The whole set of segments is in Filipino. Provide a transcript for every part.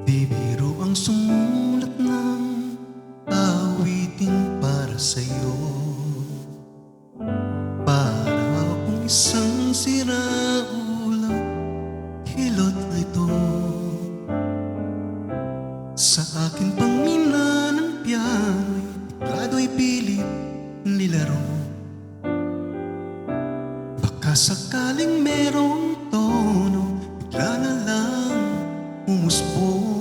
Di biro ang sumulat ng awiting para sa'yo. Para akong isang siraulang hilot ito. Sa akin pang mina ng piano'y tiklado'y pilit nilaro. Baka sakaling merong tono bigla na lang umusbong.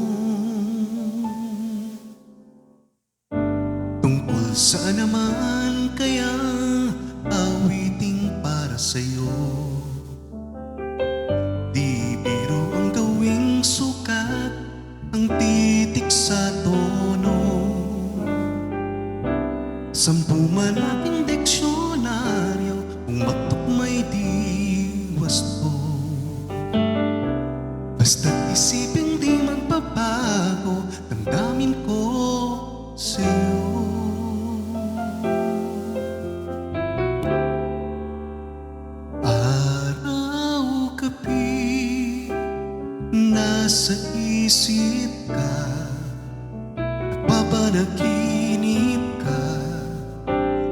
Tungkol saan naman kaya awiting para sa'yo? Di biro ang gawing sukat ang titik sa tono. Sampu man ating diksyonaryo kung baktok may di wasto. Basta't isipin di magbabago, damdamin ko sa'yo. Araw, gabi, nasa isip ka, napapanaginip ka,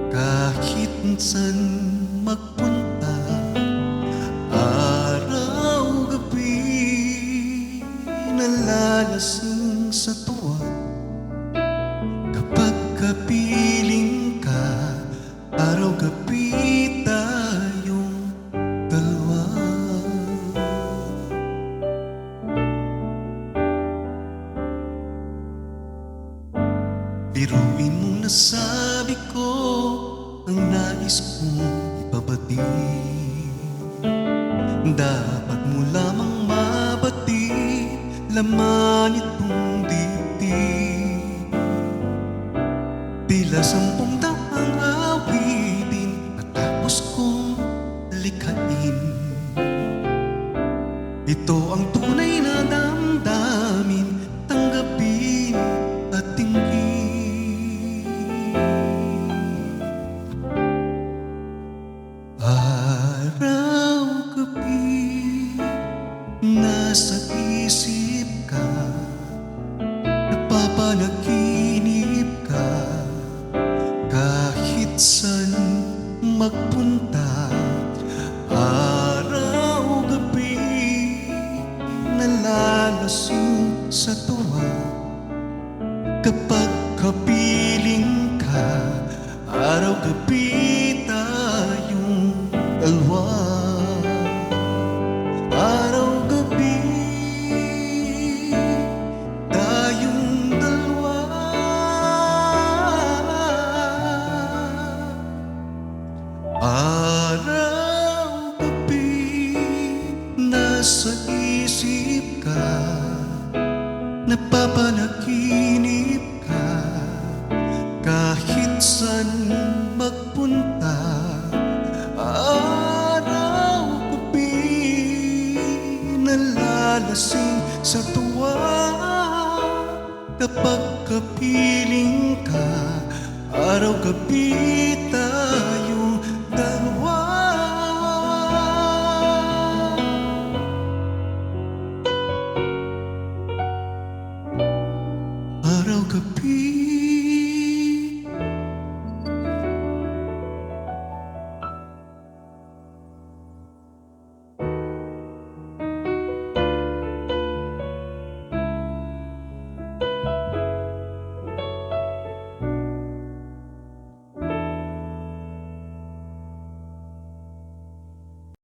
kahit minsan magpunta. Araw, gabi, nalalasing sa tuwa, kapag kapiling ka. Araw, gabi, tayong dalawa. Biruin mong nasabi ko ang nais kong ipabatid. Dapat mo lamang mabatid laman itong dibdib. Tila 10 daang awitin natapos kong likhain. Ito ang tunay na damdamin, tanggapin at tingin. Araw, gabi, nasa isip ka, napapanaginip ka, kahit saan magpunta. Araw, gabi, nalalasing sa tuwa, kapag kapiling ka. Araw, gabi, tayong dalawa. Araw, gabi, tayong dalawa. Araw, gabi, nasa isip ka, napapanaginip ka, kahit saan magpunta. Araw, gabi, nalalasing sa tuwa, kapag kapiling ka. Araw, gabi, tayo